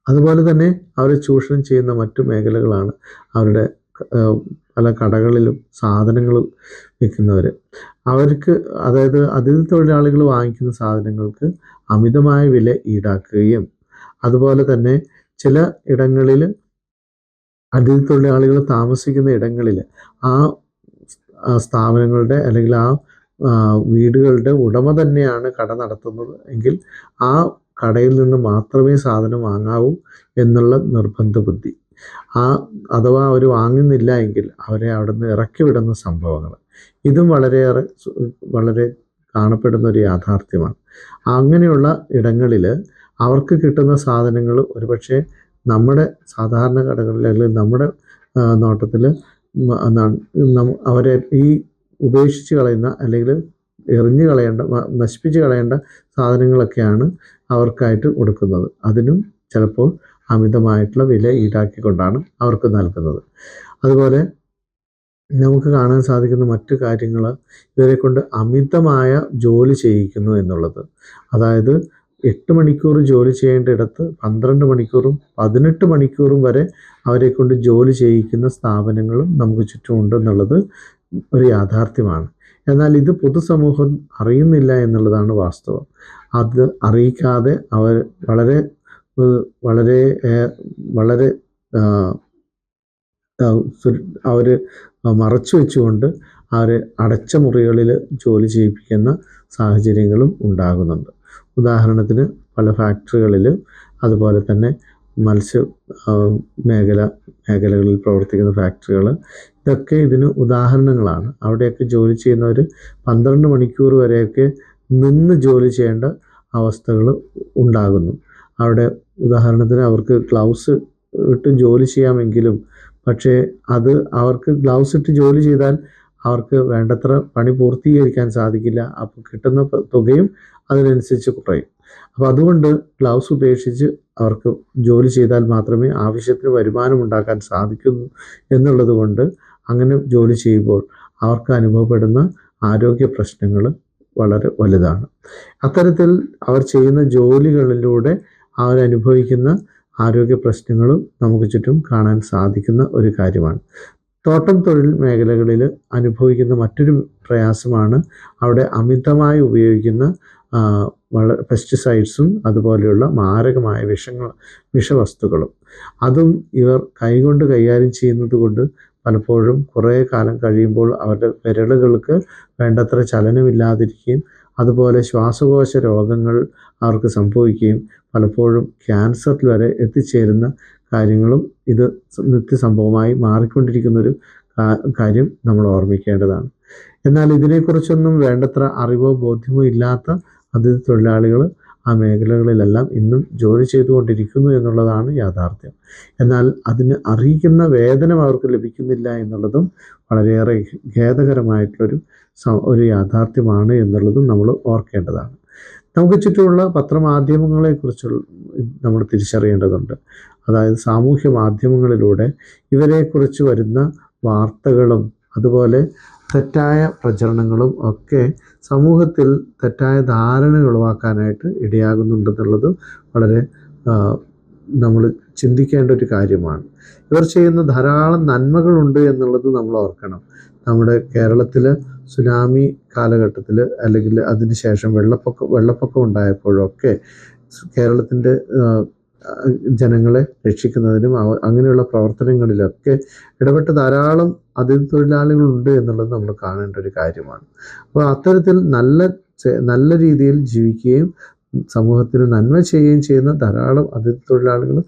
അതുപോലെ തന്നെ അവരെ ചൂഷണം ചെയ്യുന്ന മറ്റു മേഖലകളാണ് അവരുടെ പല കടകളിലും സാധനങ്ങൾ വിൽക്കുന്നവർ. അവർക്ക്, അതായത് അതിഥി തൊഴിലാളികൾ വാങ്ങിക്കുന്ന സാധനങ്ങൾക്ക് അമിതമായ വില ഈടാക്കുകയും അതുപോലെ തന്നെ ചില ഇടങ്ങളിൽ അതിഥി തൊഴിലാളികൾ താമസിക്കുന്ന ഇടങ്ങളിൽ ആ സ്ഥാപനങ്ങളുടെ അല്ലെങ്കിൽ ആ വീടുകളുടെ ഉടമ തന്നെയാണ് കട നടത്തുന്നത് എങ്കിൽ ആ കടയിൽ നിന്ന് മാത്രമേ സാധനം വാങ്ങാവൂ എന്നുള്ള നിർബന്ധ ബുദ്ധി. അഥവാ അവർ വാങ്ങുന്നില്ല എങ്കിൽ അവരെ അവിടെ നിന്ന് ഇറക്കി വിടുന്ന സംഭവങ്ങൾ, ഇതും വളരെ കാണപ്പെടുന്ന ഒരു യാഥാർത്ഥ്യമാണ്. അങ്ങനെയുള്ള ഇടങ്ങളിൽ അവർക്ക് കിട്ടുന്ന സാധനങ്ങൾ ഒരുപക്ഷെ നമ്മുടെ സാധാരണ കടകളിൽ അല്ലെങ്കിൽ നമ്മുടെ നോട്ടത്തിൽ അവരെ ഈ ഉപേക്ഷിച്ച് കളയുന്ന അല്ലെങ്കിൽ എറിഞ്ഞു കളയേണ്ട, നശിപ്പിച്ച് കളയേണ്ട സാധനങ്ങളൊക്കെയാണ് അവർക്കായിട്ട് കൊടുക്കുന്നത്. അതിനും ചിലപ്പോൾ അമിതമായിട്ടുള്ള വില ഈടാക്കിക്കൊണ്ടാണ് അവർക്ക് നൽകുന്നത്. അതുപോലെ നമുക്ക് കാണാൻ സാധിക്കുന്ന മറ്റു കാര്യങ്ങൾ ഇവരെ കൊണ്ട് അമിതമായ ജോലി ചെയ്യിക്കുന്നു എന്നുള്ളത്. അതായത് 8 മണിക്കൂർ ജോലി ചെയ്യേണ്ട ഇടത്ത് 12 മണിക്കൂറും 18 മണിക്കൂറും വരെ അവരെ കൊണ്ട് ജോലി ചെയ്യിക്കുന്ന സ്ഥാപനങ്ങളും നമുക്ക് ചുറ്റുമുണ്ടെന്നുള്ളത് ഒരു യാഥാർത്ഥ്യമാണ്. എന്നാൽ ഇത് പൊതുസമൂഹം അറിയുന്നില്ല എന്നുള്ളതാണ് വാസ്തവം. അത് അറിയിക്കാതെ അവർ വളരെ വളരെ വളരെ അവർ മറച്ചു വെച്ചുകൊണ്ട് അവർ അടച്ച മുറികളിൽ ജോലി ചെയ്യിപ്പിക്കുന്ന സാഹചര്യങ്ങളും ഉണ്ടാകുന്നുണ്ട്. ഉദാഹരണത്തിന് പല ഫാക്ടറികളിൽ, അതുപോലെ തന്നെ മത്സ്യ മേഖലകളിൽ പ്രവർത്തിക്കുന്ന ഫാക്ടറികൾ, ഇതൊക്കെ ഇതിന് ഉദാഹരണങ്ങളാണ്. അവിടെയൊക്കെ ജോലി ചെയ്യുന്നവർ 12 മണിക്കൂർ വരെയൊക്കെ നിന്ന് ജോലി ചെയ്യേണ്ട അവസ്ഥകൾ ഉണ്ടാകുന്നു. അവിടെ ഉദാഹരണത്തിന് അവർക്ക് ഗ്ലൗസ് ഇട്ട് ജോലി ചെയ്യാമെങ്കിലും പക്ഷേ അത് അവർക്ക് ഗ്ലൗസ് ഇട്ട് ജോലി ചെയ്താൽ അവർക്ക് വേണ്ടത്ര പണി പൂർത്തീകരിക്കാൻ സാധിക്കില്ല. അപ്പോൾ കിട്ടുന്ന തുകയും അതിനനുസരിച്ച് കുറയും. അപ്പോൾ അതുകൊണ്ട് ഗ്ലൗസ് ഉപേക്ഷിച്ച് അവർക്ക് ജോലി ചെയ്താൽ മാത്രമേ ആവശ്യത്തിന് വരുമാനം ഉണ്ടാക്കാൻ സാധിക്കുന്നു എന്നുള്ളത് കൊണ്ട് അങ്ങനെ ജോലി ചെയ്യുമ്പോൾ അവർക്ക് അനുഭവപ്പെടുന്ന ആരോഗ്യ പ്രശ്നങ്ങൾ വളരെ വലുതാണ്. അത്തരത്തിൽ അവർ ചെയ്യുന്ന ജോലികളിലൂടെ അവരനുഭവിക്കുന്ന ആരോഗ്യ പ്രശ്നങ്ങളും നമുക്ക് ചുറ്റും കാണാൻ സാധിക്കുന്ന ഒരു കാര്യമാണ്. തോട്ടം തൊഴിൽ മേഖലകളിൽ അനുഭവിക്കുന്ന മറ്റൊരു പ്രയാസമാണ് അവിടെ അമിതമായി ഉപയോഗിക്കുന്ന പെസ്റ്റിസൈഡ്സും അതുപോലെയുള്ള മാരകമായ വിഷവസ്തുക്കളും. അതും ഇവർ കൈകൊണ്ട് കൈകാര്യം ചെയ്യുന്നത് കൊണ്ട് പലപ്പോഴും കുറേ കാലം കഴിയുമ്പോൾ അവരുടെ വിരലുകൾക്ക് വേണ്ടത്ര ചലനമില്ലാതിരിക്കുകയും അതുപോലെ ശ്വാസകോശ രോഗങ്ങൾ അവർക്ക് സംഭവിക്കുകയും പലപ്പോഴും ക്യാൻസറിൽ വരെ എത്തിച്ചേരുന്ന കാര്യങ്ങളും ഇത് നിത്യസംഭവമായി മാറിക്കൊണ്ടിരിക്കുന്നൊരു കാര്യം നമ്മൾ ഓർമ്മിക്കേണ്ടതാണ്. എന്നാൽ ഇതിനെക്കുറിച്ചൊന്നും വേണ്ടത്ര അറിവോ ബോധ്യമോ ഇല്ലാത്ത അതിഥി തൊഴിലാളികൾ ആ മേഖലകളിലെല്ലാം ഇന്നും ജോലി ചെയ്തുകൊണ്ടിരിക്കുന്നു എന്നുള്ളതാണ് യാഥാർത്ഥ്യം. എന്നാൽ അതിന് അറിയിക്കുന്ന വേതനം അവർക്ക് ലഭിക്കുന്നില്ല എന്നുള്ളതും വളരെയേറെ ഖേദകരമായിട്ടുള്ളൊരു യാഥാർത്ഥ്യമാണ് എന്നുള്ളതും നമ്മൾ ഓർക്കേണ്ടതാണ്. നമുക്ക് ചുറ്റുമുള്ള പത്രമാധ്യമങ്ങളെക്കുറിച്ച് നമ്മൾ തിരിച്ചറിയേണ്ടതുണ്ട്. അതായത് സാമൂഹ്യ മാധ്യമങ്ങളിലൂടെ ഇവരെക്കുറിച്ച് വരുന്ന വാർത്തകളും അതുപോലെ തെറ്റായ പ്രചരണങ്ങളും ഒക്കെ സമൂഹത്തിൽ തെറ്റായ ധാരണകൾ ഉളവാക്കാനായിട്ട് ഇടയാകുന്നുണ്ടെന്നുള്ളത് വളരെ നമ്മൾ ചിന്തിക്കേണ്ട ഒരു കാര്യമാണ്. ഇവർ ചെയ്യുന്ന ധാരാളം നന്മകളുണ്ട് എന്നുള്ളത് നമ്മൾ ഓർക്കണം. നമ്മുടെ കേരളത്തിൽ സുനാമി കാലഘട്ടത്തിൽ അല്ലെങ്കിൽ അതിനുശേഷം വെള്ളപ്പൊക്കം ഉണ്ടായപ്പോഴൊക്കെ കേരളത്തിൻ്റെ ജനങ്ങളെ രക്ഷിക്കുന്നതിനും അങ്ങനെയുള്ള പ്രവർത്തനങ്ങളിലൊക്കെ ഇടപെട്ട ധാരാളം അതിഥി തൊഴിലാളികളുണ്ട് എന്നുള്ളത് നമ്മൾ കാണേണ്ട ഒരു കാര്യമാണ്. അപ്പോൾ അത്തരത്തിൽ നല്ല രീതിയിൽ ജീവിക്കുകയും സമൂഹത്തിന് നന്മ ചെയ്യുകയും ചെയ്യുന്ന ധാരാളം അതിഥി തൊഴിലാളികൾ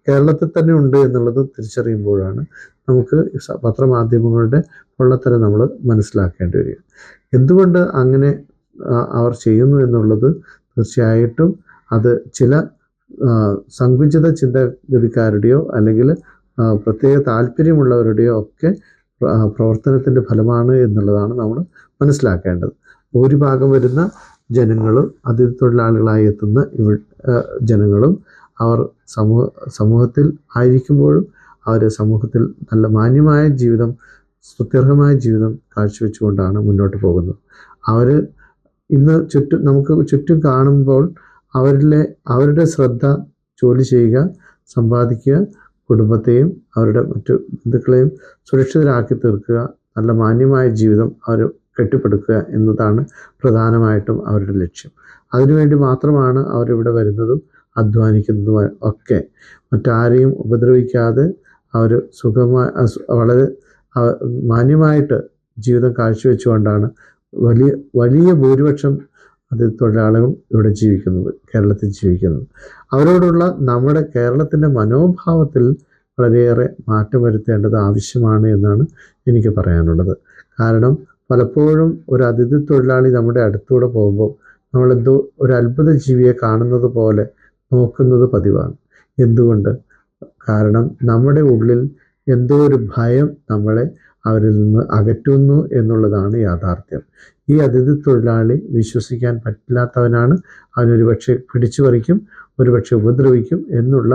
കേരളത്തിൽ തന്നെ ഉണ്ട് എന്നുള്ളത് തിരിച്ചറിയുമ്പോഴാണ് നമുക്ക് പത്രമാധ്യമങ്ങളുടെ പൊള്ളത്തരം നമ്മൾ മനസ്സിലാക്കേണ്ടി വരിക. എന്തുകൊണ്ട് അങ്ങനെ അവർ ചെയ്യുന്നു എന്നുള്ളത് തീർച്ചയായിട്ടും അത് ചില സങ്കുചിത ചിന്താഗതിക്കാരുടെയോ അല്ലെങ്കിൽ പ്രത്യേക താല്പര്യമുള്ളവരുടെയോ ഒക്കെ പ്രവർത്തനത്തിൻ്റെ ഫലമാണ് എന്നുള്ളതാണ് നമ്മൾ മനസ്സിലാക്കേണ്ടത്. ഭൂരിഭാഗം വരുന്ന ജനങ്ങളും അതിഥി തൊഴിലാളികളായി എത്തുന്ന ജനങ്ങളും അവർ സമൂഹത്തിൽ ആയിരിക്കുമ്പോഴും അവർ സമൂഹത്തിൽ നല്ല മാന്യമായ ജീവിതം, സ്തുത്യർഹമായ ജീവിതം കാഴ്ചവെച്ചുകൊണ്ടാണ് മുന്നോട്ട് പോകുന്നത്. അവർ ഇന്ന് നമുക്ക് ചുറ്റും കാണുമ്പോൾ അവരുടെ ശ്രദ്ധ ജോലി ചെയ്യുക, സമ്പാദിക്കുക, കുടുംബത്തെയും അവരുടെ മറ്റു ബന്ധുക്കളെയും സുരക്ഷിതരാക്കി തീർക്കുക, നല്ല മാന്യമായ ജീവിതം അവർ കെട്ടിപ്പടുക്കുക എന്നതാണ് പ്രധാനമായിട്ടും അവരുടെ ലക്ഷ്യം. അതിനുവേണ്ടി മാത്രമാണ് അവരിവിടെ വരുന്നതും അധ്വാനിക്കുന്നതും ഒക്കെ. മറ്റാരെയും ഉപദ്രവിക്കാതെ അവർ വളരെ മാന്യമായിട്ട് ജീവിതം കാഴ്ചവെച്ചുകൊണ്ടാണ് വലിയ ഭൂരിപക്ഷം തൊഴിലാളികളും ഇവിടെ ജീവിക്കുന്നത്, കേരളത്തിൽ ജീവിക്കുന്നത്. അവരോടുള്ള നമ്മുടെ കേരളത്തിൻ്റെ മനോഭാവത്തിൽ വളരെയേറെ മാറ്റം വരുത്തേണ്ടത് ആവശ്യമാണ് എന്നാണ് എനിക്ക് പറയാനുള്ളത്. കാരണം പലപ്പോഴും ഒരു അതിഥി തൊഴിലാളി നമ്മുടെ അടുത്തൂടെ പോകുമ്പോൾ നമ്മളെന്തോ ഒരു അത്ഭുത ജീവിയെ കാണുന്നത് പോലെ നോക്കുന്നത് പതിവാണ്. എന്തുകൊണ്ട്? കാരണം നമ്മുടെ ഉള്ളിൽ എന്തോ ഒരു ഭയം നമ്മളെ അവരിൽ നിന്ന് അകറ്റുന്നു എന്നുള്ളതാണ് യാഥാർത്ഥ്യം. ഈ അതിഥി തൊഴിലാളി വിശ്വസിക്കാൻ പറ്റില്ലാത്തവനാണ്, അവനൊരു പക്ഷേ പിടിച്ചു പറിക്കും, ഒരുപക്ഷെ ഉപദ്രവിക്കും എന്നുള്ള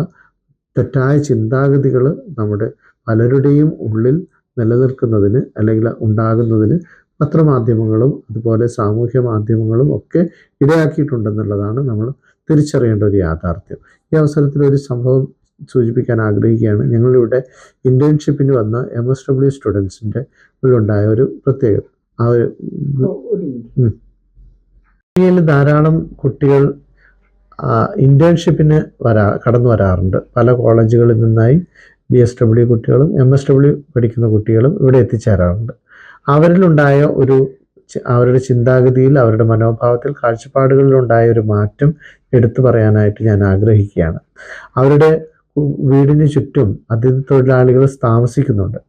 തെറ്റായ ചിന്താഗതികൾ നമ്മുടെ പലരുടെയും ഉള്ളിൽ നിലനിൽക്കുന്നതിന് അല്ലെങ്കിൽ ഉണ്ടാകുന്നതിന് പത്രമാധ്യമങ്ങളും അതുപോലെ സാമൂഹ്യ മാധ്യമങ്ങളും ഒക്കെ ഇടയാക്കിയിട്ടുണ്ടെന്നുള്ളതാണ് നമ്മൾ തിരിച്ചറിയേണ്ട ഒരു യാഥാർത്ഥ്യം. ഈ അവസരത്തിൽ ഒരു സംഭവം സൂചിപ്പിക്കാൻ ആഗ്രഹിക്കുകയാണ്. ഞങ്ങളിവിടെ ഇൻറ്റേൺഷിപ്പിന് വന്ന MSW സ്റ്റുഡൻസിൻ്റെ ഉള്ളുണ്ടായ ഒരു പ്രത്യേകത. ഇന്ത്യയിൽ ധാരാളം കുട്ടികൾ ഇൻറ്റേൺഷിപ്പിന് കടന്നു വരാറുണ്ട്. പല കോളേജുകളിൽ നിന്നായി BSW കുട്ടികളും MSW പഠിക്കുന്ന കുട്ടികളും ഇവിടെ എത്തിച്ചേരാറുണ്ട്. അവരിലുണ്ടായ അവരുടെ ചിന്താഗതിയിൽ, അവരുടെ മനോഭാവത്തിൽ, കാഴ്ചപ്പാടുകളിലുണ്ടായ ഒരു മാറ്റം എടുത്തു പറയാനായിട്ട് ഞാൻ ആഗ്രഹിക്കുകയാണ്. അവരുടെ വീടിന് ചുറ്റും അതിഥി തൊഴിലാളികൾ താമസിക്കുന്നുണ്ട്.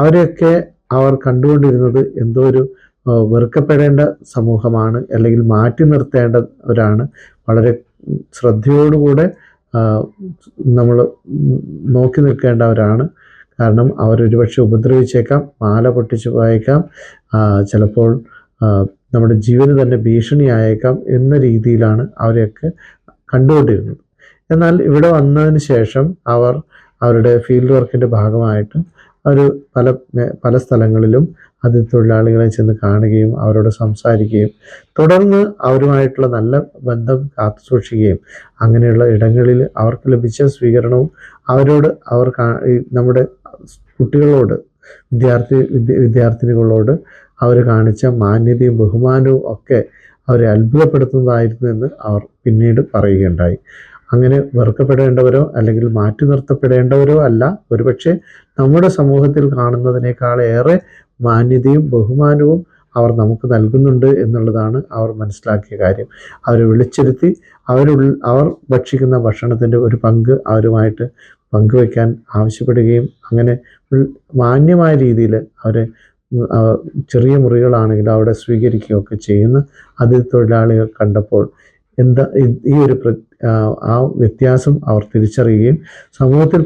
അവരെയൊക്കെ അവർ കണ്ടുകൊണ്ടിരുന്നത് എന്തോ ഒരു വെറുക്കപ്പെടേണ്ട സമൂഹമാണ്, അല്ലെങ്കിൽ മാറ്റി നിർത്തേണ്ടവരാണ്, വളരെ ശ്രദ്ധയോടുകൂടെ നമ്മൾ നോക്കി നിൽക്കേണ്ടവരാണ്. കാരണം അവരൊരുപക്ഷെ ഉപദ്രവിച്ചേക്കാം, മാല പൊട്ടിച്ചു പോയേക്കാം, ചിലപ്പോൾ നമ്മുടെ ജീവന് തന്നെ ഭീഷണിയായേക്കാം എന്ന രീതിയിലാണ് അവരെയൊക്കെ കണ്ടുകൊണ്ടിരുന്നത്. എന്നാൽ ഇവിടെ വന്നതിന് ശേഷം അവർ അവരുടെ ഫീൽഡ് വർക്കിൻ്റെ ഭാഗമായിട്ട് അവർ പല സ്ഥലങ്ങളിലും അതിഥി തൊഴിലാളികളെ ചെന്ന് കാണുകയും അവരോട് സംസാരിക്കുകയും തുടർന്ന് അവരുമായിട്ടുള്ള നല്ല ബന്ധം കാത്തു സൂക്ഷിക്കുകയും അങ്ങനെയുള്ള ഇടങ്ങളിൽ അവർക്ക് ലഭിച്ച സ്വീകരണവും അവർ നമ്മുടെ കുട്ടികളോട്, വിദ്യാർത്ഥിനികളോട് അവർ കാണിച്ച മാന്യതയും ബഹുമാനവും ഒക്കെ അവരെ അത്ഭുതപ്പെടുത്തുന്നതായിരുന്നു എന്ന് അവർ പിന്നീട് പറയുകയുണ്ടായി. അങ്ങനെ വെറുക്കപ്പെടേണ്ടവരോ അല്ലെങ്കിൽ മാറ്റി നിർത്തപ്പെടേണ്ടവരോ അല്ല, ഒരുപക്ഷെ നമ്മുടെ സമൂഹത്തിൽ കാണുന്നതിനേക്കാളേറെ മാന്യതയും ബഹുമാനവും അവർ നമുക്ക് നൽകുന്നുണ്ട് എന്നുള്ളതാണ് അവർ മനസ്സിലാക്കിയ കാര്യം. അവരെ വിളിച്ചിരുത്തി അവർ ഭക്ഷിക്കുന്ന ഭക്ഷണത്തിൻ്റെ ഒരു പങ്ക് അവരുമായിട്ട് പങ്കുവയ്ക്കാൻ ആവശ്യപ്പെടുകയും അങ്ങനെ മാന്യമായ രീതിയിൽ അവരെ ചെറിയ മുറികളാണെങ്കിൽ അവിടെ സ്വീകരിക്കുകയൊക്കെ ചെയ്യുന്ന അതിഥി തൊഴിലാളികൾ കണ്ടപ്പോൾ ഈ ഒരു ആ വ്യത്യാസം അവർ തിരിച്ചറിയുകയും സമൂഹത്തിൽ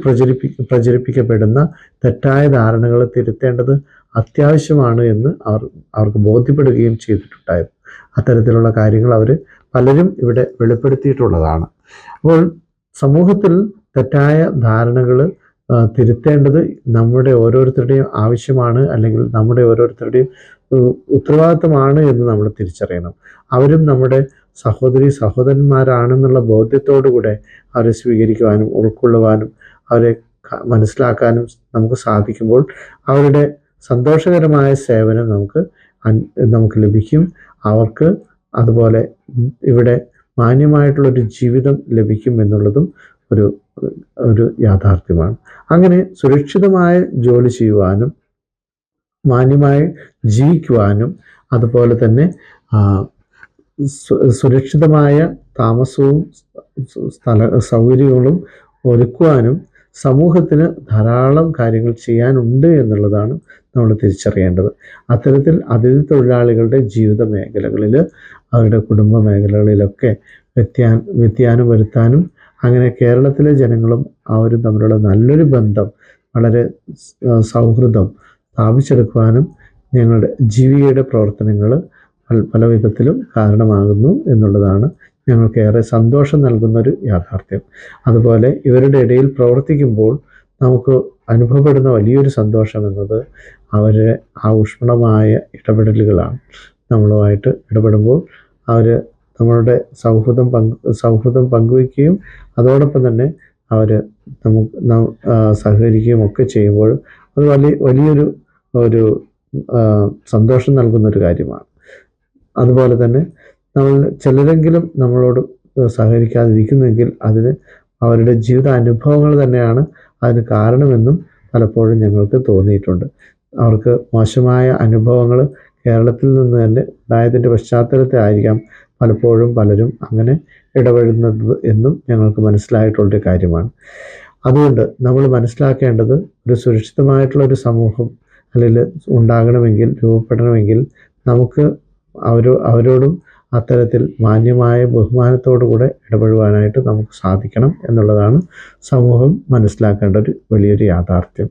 പ്രചരിപ്പിക്കപ്പെടുന്ന തെറ്റായ ധാരണകൾ തിരുത്തേണ്ടത് അത്യാവശ്യമാണ് എന്ന് അവർക്ക് ബോധ്യപ്പെടുകയും ചെയ്തിട്ടുണ്ടായിരുന്നു. അത്തരത്തിലുള്ള കാര്യങ്ങൾ അവർ പലരും ഇവിടെ വെളിപ്പെടുത്തിയിട്ടുള്ളതാണ്. അപ്പോൾ സമൂഹത്തിൽ തെറ്റായ ധാരണകൾ തിരുത്തേണ്ടത് നമ്മുടെ ഓരോരുത്തരുടെയും ആവശ്യമാണ്, അല്ലെങ്കിൽ നമ്മുടെ ഓരോരുത്തരുടെയും ഉത്തരവാദിത്തമാണ് എന്ന് നമ്മൾ തിരിച്ചറിയണം. അവരും നമ്മുടെ സഹോദരന്മാരാണെന്നുള്ള ബോധ്യത്തോടുകൂടെ അവരെ സ്വീകരിക്കുവാനും ഉൾക്കൊള്ളുവാനും അവരെ മനസ്സിലാക്കാനും നമുക്ക് സാധിക്കുമ്പോൾ അവരുടെ സന്തോഷകരമായ സേവനം നമുക്ക് ലഭിക്കും. അവർക്ക് അതുപോലെ ഇവിടെ മാന്യമായിട്ടുള്ളൊരു ജീവിതം ലഭിക്കും എന്നുള്ളതും ഒരു യാഥാർത്ഥ്യമാണ്. അങ്ങനെ സുരക്ഷിതമായ ജോലി ചെയ്യുവാനും മാന്യമായി ജീവിക്കുവാനും അതുപോലെ തന്നെ സുരക്ഷിതമായ താമസവും സൗകര്യങ്ങളും ഒരുക്കുവാനും സമൂഹത്തിന് ധാരാളം കാര്യങ്ങൾ ചെയ്യാനുണ്ട് എന്നുള്ളതാണ് നമ്മൾ തിരിച്ചറിയേണ്ടത്. അത്തരത്തിൽ അതിഥി തൊഴിലാളികളുടെ ജീവിത മേഖലകളിൽ, അവരുടെ കുടുംബ മേഖലകളിലൊക്കെ വ്യത്യാനം വരുത്താനും അങ്ങനെ കേരളത്തിലെ ജനങ്ങളും അവരും തമ്മിലുള്ള നല്ലൊരു ബന്ധം, വളരെ സൗഹൃദം സ്ഥാപിച്ചെടുക്കുവാനും ഞങ്ങളുടെ ജീവിയുടെ പ്രവർത്തനങ്ങൾ പല വിധത്തിലും കാരണമാകുന്നു എന്നുള്ളതാണ് ഞങ്ങൾക്കേറെ സന്തോഷം നൽകുന്നൊരു യാഥാർത്ഥ്യം. അതുപോലെ ഇവരുടെ ഇടയിൽ പ്രവർത്തിക്കുമ്പോൾ നമുക്ക് അനുഭവപ്പെടുന്ന വലിയൊരു സന്തോഷം എന്നത് അവരുടെ ആ ഊഷ്മളമായ ഇടപെടലുകളാണ്. നമ്മളുമായിട്ട് ഇടപെടുമ്പോൾ അവർ നമ്മളുടെ സൗഹൃദം പങ്കുവയ്ക്കുകയും അതോടൊപ്പം തന്നെ അവർ സഹകരിക്കുകയും ഒക്കെ ചെയ്യുമ്പോൾ അത് വലിയൊരു ഒരു സന്തോഷം നൽകുന്നൊരു കാര്യമാണ്. അതുപോലെ തന്നെ ചിലരെങ്കിലും നമ്മളോട് സഹകരിക്കാതിരിക്കുന്നെങ്കിൽ അതിന് അവരുടെ ജീവിത അനുഭവങ്ങൾ തന്നെയാണ് അതിന് കാരണമെന്നും പലപ്പോഴും ഞങ്ങൾക്ക് തോന്നിയിട്ടുണ്ട്. അവർക്ക് മോശമായ അനുഭവങ്ങൾ കേരളത്തിൽ നിന്ന് തന്നെ ഉണ്ടായതിൻ്റെ പശ്ചാത്തലത്തിൽ ആയിരിക്കാം പലപ്പോഴും പലരും അങ്ങനെ ഇടപെടുന്നത് എന്നും ഞങ്ങൾക്ക് മനസ്സിലായിട്ടുള്ളൊരു കാര്യമാണ്. അതുകൊണ്ട് നമ്മൾ മനസ്സിലാക്കേണ്ടത് ഒരു സുരക്ഷിതമായിട്ടുള്ളൊരു സമൂഹം അല്ലെങ്കിൽ ഉണ്ടാകണമെങ്കിൽ, രൂപപ്പെടണമെങ്കിൽ നമുക്ക് അവരോടും അത്തരത്തിൽ മാന്യമായ ബഹുമാനത്തോടുകൂടെ ഇടപെടുവാനായിട്ട് നമുക്ക് സാധിക്കണം എന്നുള്ളതാണ് സമൂഹം മനസ്സിലാക്കേണ്ട ഒരു വലിയൊരു യാഥാർത്ഥ്യം.